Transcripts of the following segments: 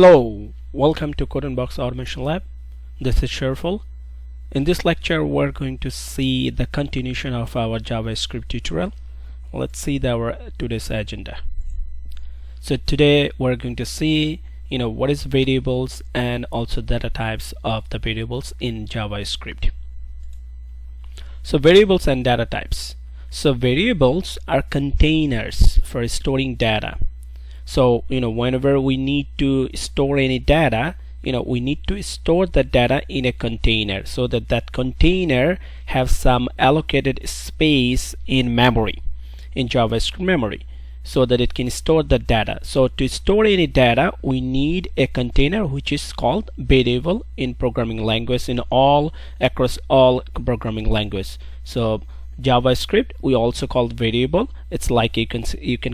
Hello, welcome to Codenbox Automation Lab. This is Sherful. In this lecture, we're going to see the continuation of our JavaScript tutorial. Let's see our today's agenda. So today we're going to see, what is variables and also data types of the variables in JavaScript. So variables and data types. So variables are containers for storing data. So whenever we need to store any data, we need to store the data in a container so that that container have some allocated space in memory, in JavaScript memory, so that it can store the data. So to store any data, we need a container which is called variable in programming language, across all programming language. So JavaScript we also call variable. It's like you can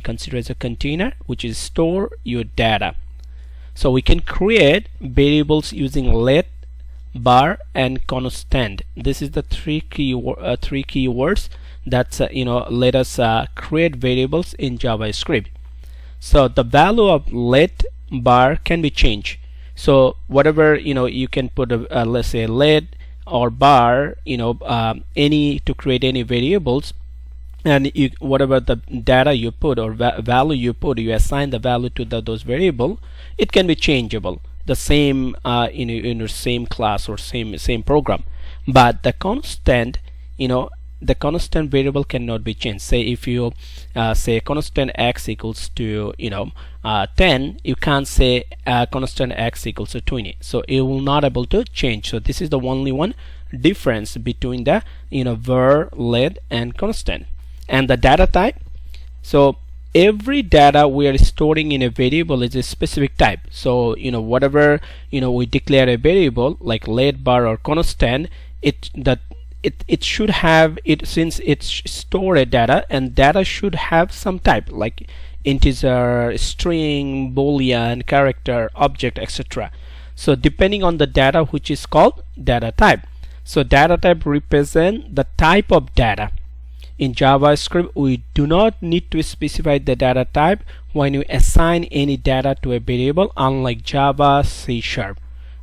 consider as a container which is store your data. So we can create variables using let, bar, and constant. This is the three keywords that let us create variables in JavaScript. So the value of let, bar can be changed. So whatever you can put let's say let or bar, any to create any variables, and whatever the data you put or value you put, you assign the value to those variable. It can be changeable, the same in your same class or same program. But the constant, the constant variable cannot be changed. Say if you say constant x equals to 10, you can't say constant x equals to 20. So it will not able to change. So this is the only one difference between the var, let, and constant. And the data type. So every data we are storing in a variable is a specific type. So whatever we declare a variable like let, bar, or constant, it should have it, since it's store a data, and data should have some type like integer, string, boolean, character, object, etc. So depending on the data, which is called data type. So data type represent the type of data. In JavaScript we do not need to specify the data type when you assign any data to a variable, unlike Java, C#.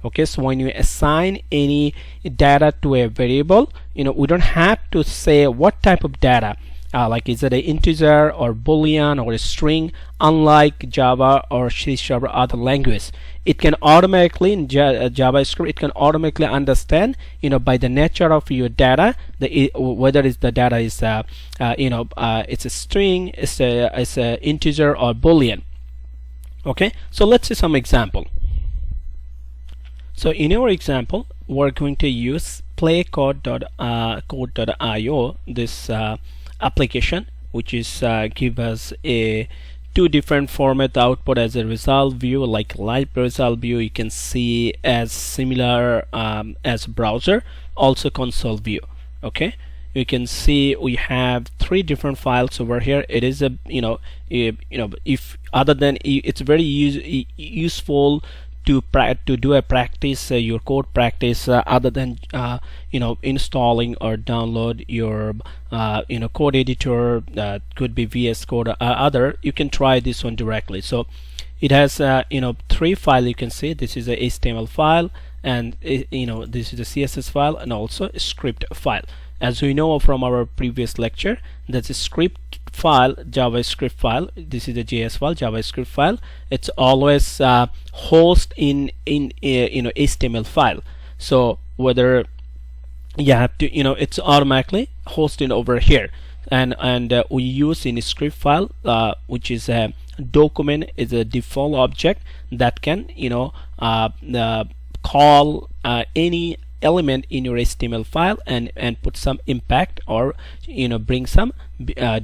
Okay, so when you assign any data to a variable, we don't have to say what type of data, like is it an integer or boolean or a string, unlike Java or C# or other language. It can automatically in JavaScript it can automatically understand by the nature of your data whether it's the data is it's a string, it's a integer, or boolean. Okay, so let's see some example. So in our example, we're going to use playcode.io, this application, which is give us two different format output as a result view, like live result view you can see as similar as browser, also console view. Okay, you can see we have three different files over here. It is a if other than it's very useful to do a practice, your code practice, other than installing or download your code editor, could be VS Code or other. You can try this one directly. So it has three files. You can see this is a HTML file, and this is a CSS file, and also a script file. As we know from our previous lecture, that's a script file, JavaScript file. This is a JS file, JavaScript file. It's always host in HTML file. So whether you have to, it's automatically hosted over here. And we use in a script file, which is a document, is a default object that can call any element in your HTML file and put some impact or bring some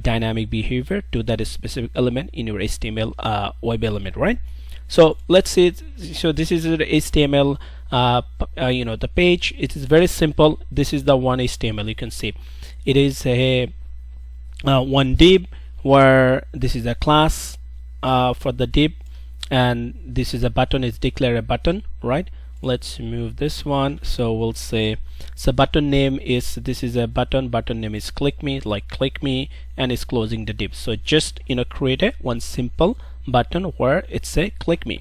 dynamic behavior to that specific element in your HTML web element, right? So let's see. So this is the HTML the page. It is very simple. This is the one HTML. You can see it is a one div, where this is a class for the div, and this is a button. It's declare a button, right? Let's move this one. So we'll say, so button name is, this is a button name is click me, like click me, and it's closing the div. So just create one simple button where it's a click me,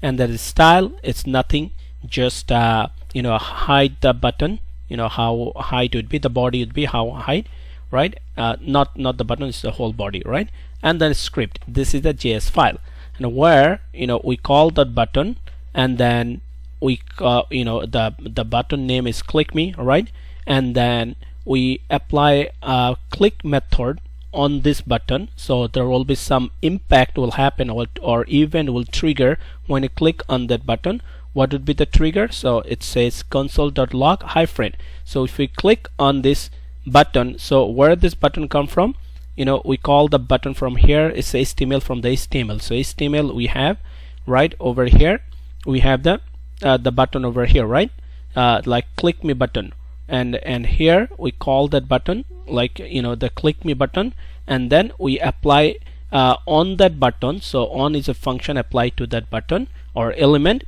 and that is style. It's nothing, just hide the button, how high it would be, the body would be how high, right? Not the button, it's the whole body, right? And then script, this is the JS file, and where we call that button, and then we the button name is click me, right? And then we apply a click method on this button, so there will be some impact will happen, or event will trigger when you click on that button. What would be the trigger? So it says console.log hyphen. So if we click on this button, so where this button come from, we call the button from here, it's HTML, from the HTML. So HTML we have right over here, we have the button over here, right? Like click me button, and here we call that button like the click me button, and then we apply on that button. So on is a function applied to that button or element,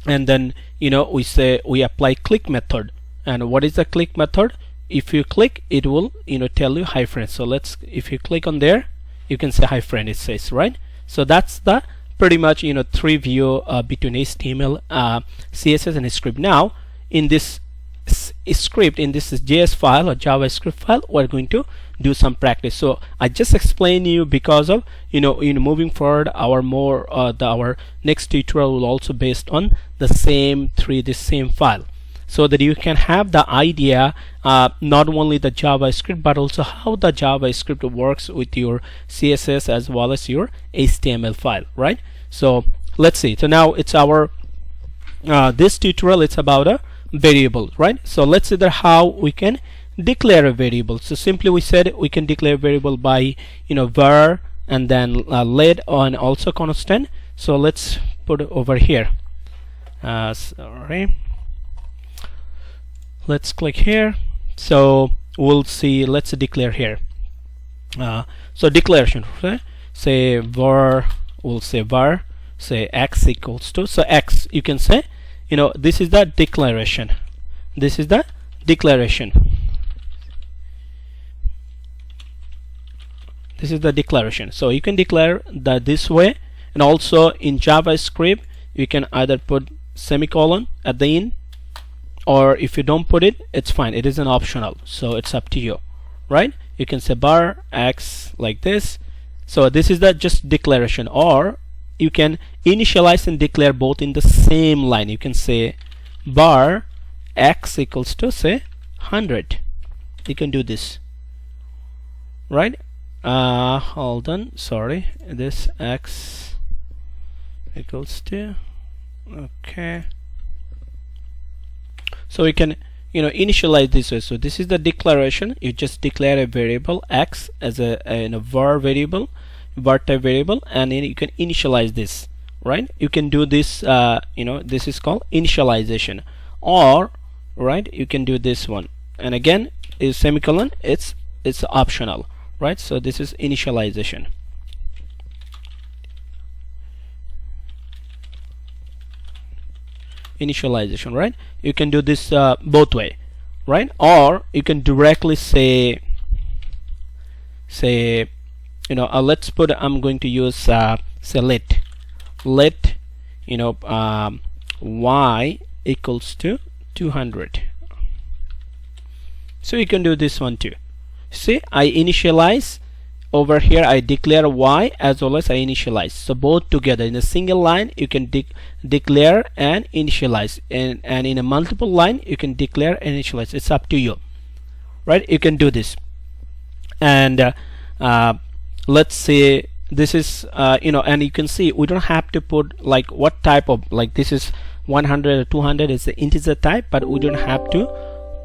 and then we say we apply click method. And what is the click method? If you click, it will tell you hi friend. So if you click on there, you can say hi friend, it says, right? So that's the pretty much three view between HTML, CSS and script. Now in this script, in this JS file or JavaScript file, we're going to do some practice. So I just explained you because of moving forward, our next tutorial will also based on the same file, so that you can have the idea not only the JavaScript but also how the JavaScript works with your CSS as well as your HTML file, right? So let's see. So now it's our this tutorial, it's about a variable, right? So let's see how we can declare a variable. So simply we said we can declare a variable by var and then let and also constant. So let's put it over here. Sorry, let's click here. So we'll see, let's declare here. So declaration, okay? Say var, we'll say var, say x equals to, so x, you can say this is the declaration, this is the declaration, this is the declaration. So you can declare that this way, and also in JavaScript you can either put semicolon at the end, or if you don't put it, it's fine, it is an optional, so it's up to you, right? You can say bar x like this. So this is the just declaration, or you can initialize and declare both in the same line. You can say bar x equals to say 100. You can do this, right? Hold on, sorry, this x equals to, okay, so we can initialize this way. So this is the declaration. You just declare a variable x as a var variable, var type variable, and then you can initialize this, right? You can do this, this is called initialization, or right, you can do this one, and again is semicolon, it's optional, right? So this is initialization. Initialization, right? You can do this both way, right? Or you can directly say let's put, I'm going to use say let y equals to 200. So you can do this one too. See, I initialize over here, I declare y as well as I initialize, so both together in a single line you can declare and initialize, and in a multiple line you can declare and initialize. It's up to you, right? You can do this. And let's say this is and you can see we don't have to put like what type of, like this is 100 or 200 is the integer type, but we don't have to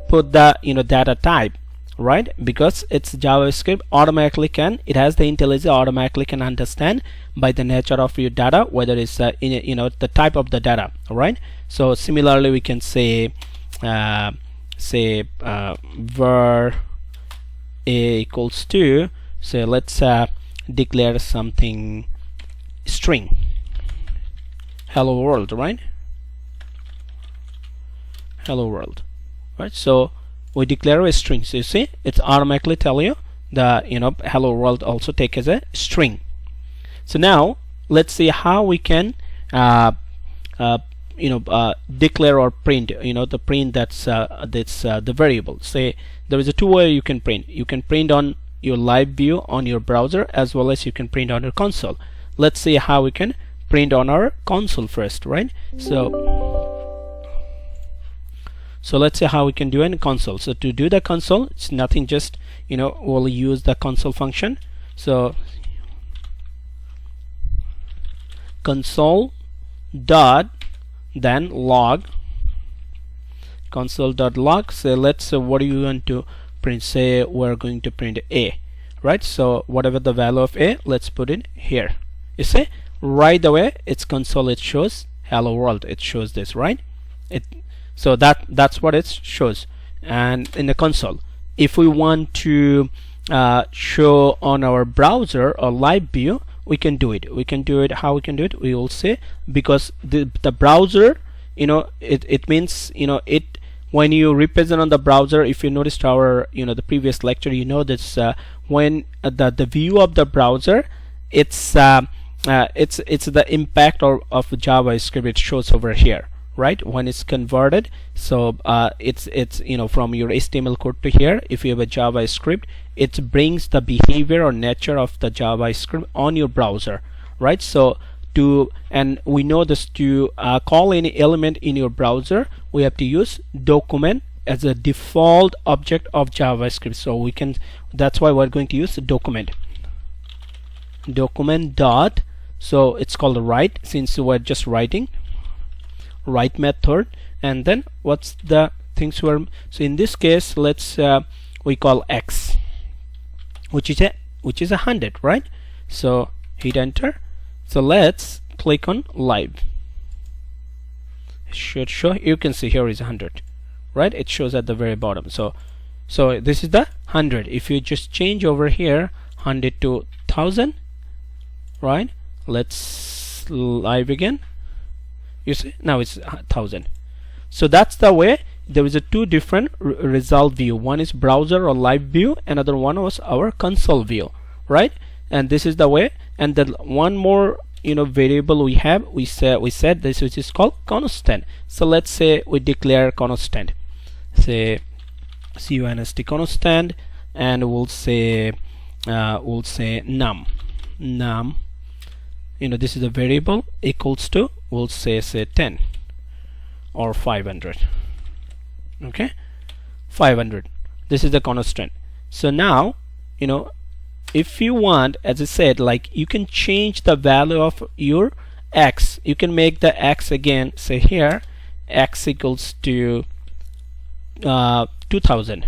put the data type, right? Because it's JavaScript automatically it has the intelligence, automatically can understand by the nature of your data whether it's the type of the data, right? So similarly we can say var a equals to, so let's declare something string, hello world, right? Hello world, right? So we declare a string. So you see, it's automatically tell you the hello world also take as a string. So now let's see how we can declare or print, the print that's the variable. Say there is a two way you can print. You can print on your live view on your browser, as well as you can print on your console. Let's see how we can print on our console first, right? So let's see how we can do in console. So to do the console, it's nothing, just we'll use the console function. So console dot then log, console.log. So let's what do you want to print? Say we're going to print A, right? So whatever the value of A, let's put it here. You see right away it's console, it shows hello world, it shows this, right? So that's what it shows. And in the console, if we want to show on our browser or live view, we can do it. How we can do it? We will say, because the browser, it means it, when you represent on the browser, if you noticed our the previous lecture, this when the view of the browser, it's the impact of JavaScript, it shows over here, right? When it's converted, so it's from your HTML code to here. If you have a JavaScript, it brings the behavior or nature of the JavaScript on your browser, right? So and we know this, to call any element in your browser, we have to use document as a default object of JavaScript. So that's why we're going to use document dot, so it's called write, since we're just writing, write method. And then what's the things so in this case, let's we call x, which is 100, right? So hit enter. So let's click on live. It should show, you can see here is 100, right? It shows at the very bottom. So this is the 100. If you just change over here 100 to 1000, right? Let's live again. You see now it's 1000. So that's the way. There is a two different result view. One is browser or live view, another one was our console view, right? And this is the way. And then one more variable we have, we said this, which is called constant. So let's say we declare constant, say const constant, and we'll say num, this is a variable, equals to, we'll say 10 or 500. Okay, 500. This is the constant. So now if you want, as I said, like you can change the value of your x. You can make the x again, say here x equals to 2000.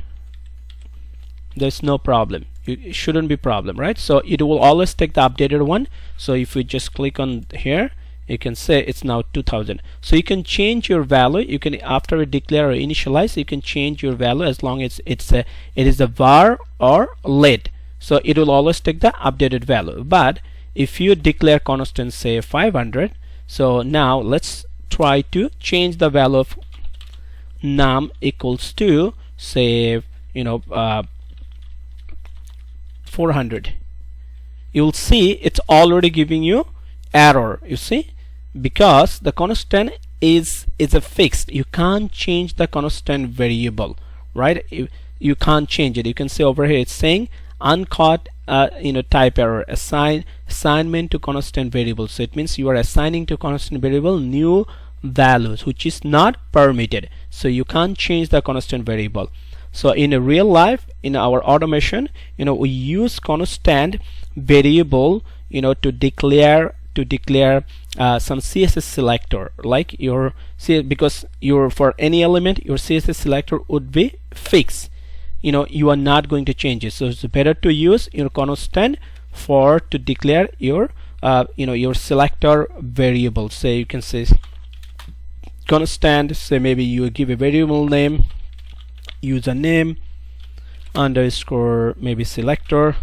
There's no problem. It shouldn't be problem, right? So it will always take the updated one. So if we just click on here, you can say it's now 2000. So you can change your value. You can, after we declare or initialize, you can change your value as long as it is a var or lit. So it will always take the updated value. But if you declare constant, say 500, so now let's try to change the value of num equals to, say 400. You'll see it's already giving you error, you see, because the constant is a fixed. You can't change the constant variable, right? You can't change it. You can see over here it's saying uncaught type error, assignment to constant variable. So it means you are assigning to constant variable new values, which is not permitted. So you can't change the constant variable. So in a real life, in our automation, we use constant variable to declare some CSS selector, like because for any element your CSS selector would be fixed. You are not going to change it. So it's better to use your constant to declare your your selector variable. Say you can say constant, say maybe you give a variable name, username underscore maybe selector,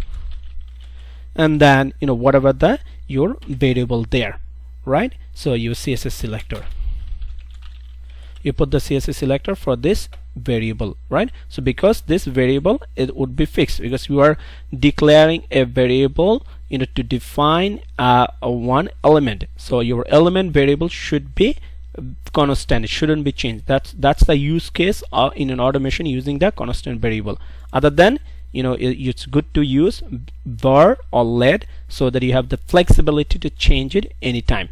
and then whatever your variable there, right? So you CSS selector, you put the CSS selector for this variable, right? So because this variable, it would be fixed, because you are declaring a variable to define one element. So your element variable should be constant. It shouldn't be changed. That's the use case in an automation using the constant variable. Other than, it's good to use var or let, so that you have the flexibility to change it anytime.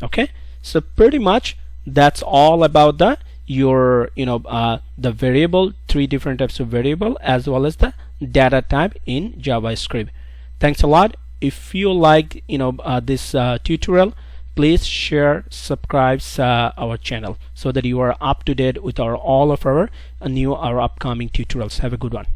Okay, so pretty much that's all about the the variable, 3 different types of variable, as well as the data type in JavaScript. Thanks a lot. If you like this tutorial, please share, subscribe our channel, so that you are up to date with all of our upcoming tutorials. Have a good one.